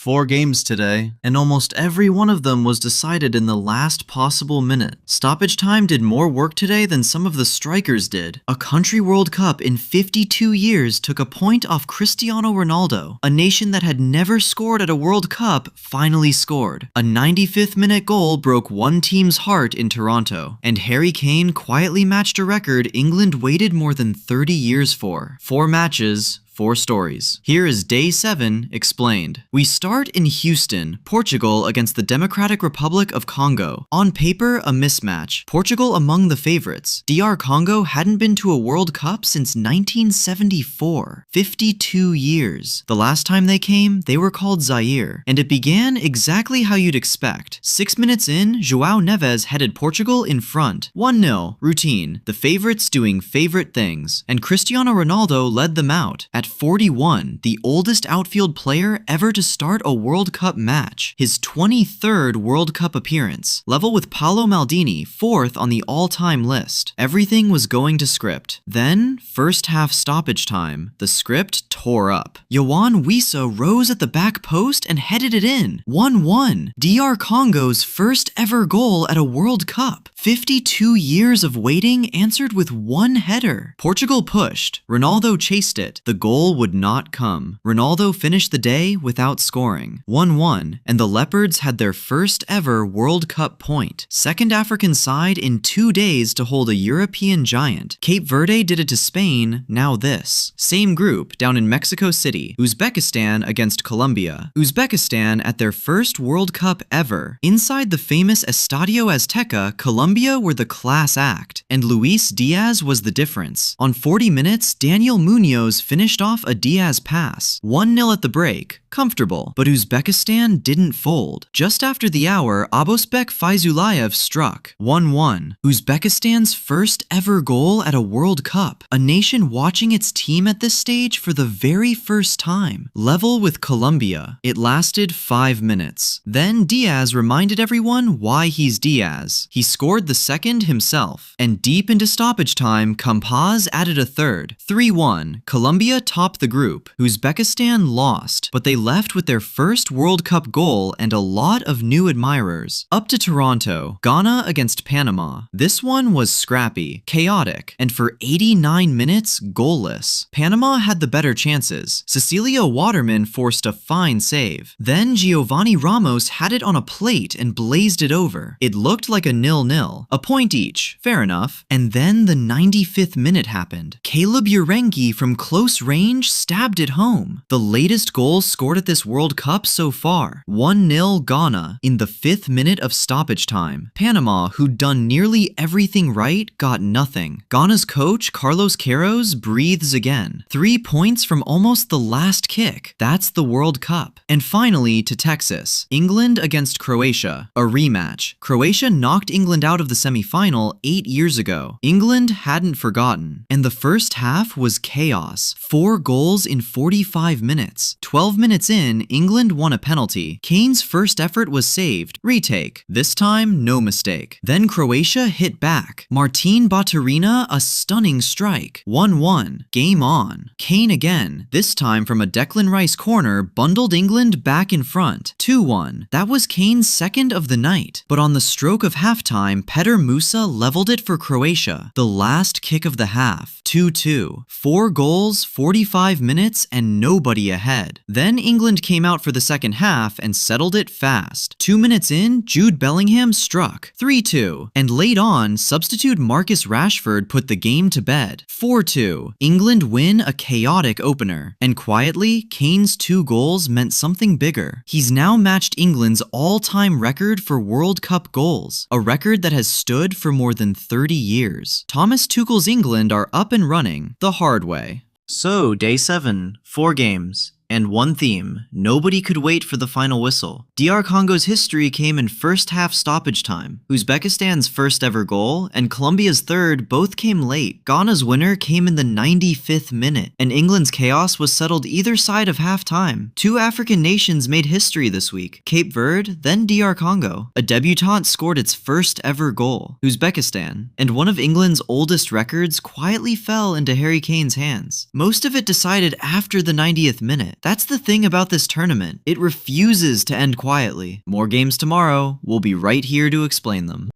4 games today, and almost every one of them was decided in the last possible minute. Stoppage time did more work today than some of the strikers did. A country World Cup in 52 years took a point off Cristiano Ronaldo. A nation that had never scored at a World Cup finally scored. A 95th minute goal broke one team's heart in Toronto, and Harry Kane quietly matched a record England waited more than 30 years for. 4 matches, 4 stories. Here is Day 7 explained. We start in Houston, Portugal against the Democratic Republic of Congo. On paper, a mismatch. Portugal among the favorites. DR Congo hadn't been to a World Cup since 1974. 52 years. The last time they came, they were called Zaire. And it began exactly how you'd expect. 6 minutes in, João Neves headed Portugal in front. 1-0, routine. The favorites doing favorite things. And Cristiano Ronaldo led them out. At 41, the oldest outfield player ever to start a World Cup match. His 23rd World Cup appearance. Level with Paolo Maldini, 4th on the all-time list. Everything was going to script. Then, first half stoppage time. The script tore up. Wissa rose at the back post and headed it in. 1-1. DR Congo's first ever goal at a World Cup. 52 years of waiting answered with one header. Portugal pushed. Ronaldo chased it. The goal would not come. Ronaldo finished the day without scoring. 1-1, and the Leopards had their first ever World Cup point. Second African side in 2 days to hold a European giant. Cape Verde did it to Spain, now this. Same group down in Mexico City. Uzbekistan against Colombia. Uzbekistan at their first World Cup ever. Inside the famous Estadio Azteca, Colombia were the class act, and Luis Diaz was the difference. On 40 minutes, Daniel Munoz finished off a Diaz pass. 1-0 at the break. Comfortable. But Uzbekistan didn't fold. Just after the hour, Abosbek Fayzullaev struck. 1-1. Uzbekistan's first ever goal at a World Cup. A nation watching its team at this stage for the very first time. Level with Colombia. It lasted 5 minutes. Then Diaz reminded everyone why he's Diaz. He scored the second himself. And deep into stoppage time, Campaz added a third. 3-1. Colombia topped the group. Uzbekistan lost, but they left with their first World Cup goal and a lot of new admirers. Up to Toronto, Ghana against Panama. This one was scrappy, chaotic, and for 89 minutes, goalless. Panama had the better chances. Cecilia Waterman forced a fine save. Then Giovanni Ramos had it on a plate and blazed it over. It looked like a 0-0. A point each, fair enough. And then the 95th minute happened. Caleb Urengi from close range stabbed it home. The latest goal scored at this World Cup so far. 1-0 Ghana in the 5th minute of stoppage time. Panama, who'd done nearly everything right, got nothing. Ghana's coach, Carlos Queiroz, breathes again. 3 points from almost the last kick. That's the World Cup. And finally, to Texas. England against Croatia. A rematch. Croatia knocked England out of the semi-final 8 years ago. England hadn't forgotten. And the first half was chaos. 4 goals in 45 minutes. 12 minutes in, England won a penalty. Kane's first effort was saved. Retake. This time, no mistake. Then Croatia hit back. Martin Baturina, a stunning strike. 1-1. Game on. Kane again. This time from a Declan Rice corner, bundled England back in front. 2-1. That was Kane's second of the night. But on the stroke of halftime, Petr Musa leveled it for Croatia. The last kick of the half. 2-2. 4 goals, 45 minutes, and nobody ahead. Then England came out for the second half and settled it fast. 2 minutes in, Jude Bellingham struck. 3-2. And late on, substitute Marcus Rashford put the game to bed. 4-2. England win a chaotic opener. And quietly, Kane's 2 goals meant something bigger. He's now matched England's all-time record for World Cup goals. A record that has stood for more than 30 years. Thomas Tuchel's England are up and running the hard way. So, Day 7, 4 games. And one theme, nobody could wait for the final whistle. DR Congo's history came in first half stoppage time. Uzbekistan's first ever goal and Colombia's third both came late. Ghana's winner came in the 95th minute, and England's chaos was settled either side of halftime. 2 African nations made history this week. Cape Verde, then DR Congo. A debutant scored its first ever goal, Uzbekistan, and one of England's oldest records quietly fell into Harry Kane's hands. Most of it decided after the 90th minute. it. That's the thing about this tournament. It refuses to end quietly. More games tomorrow. We'll be right here to explain them.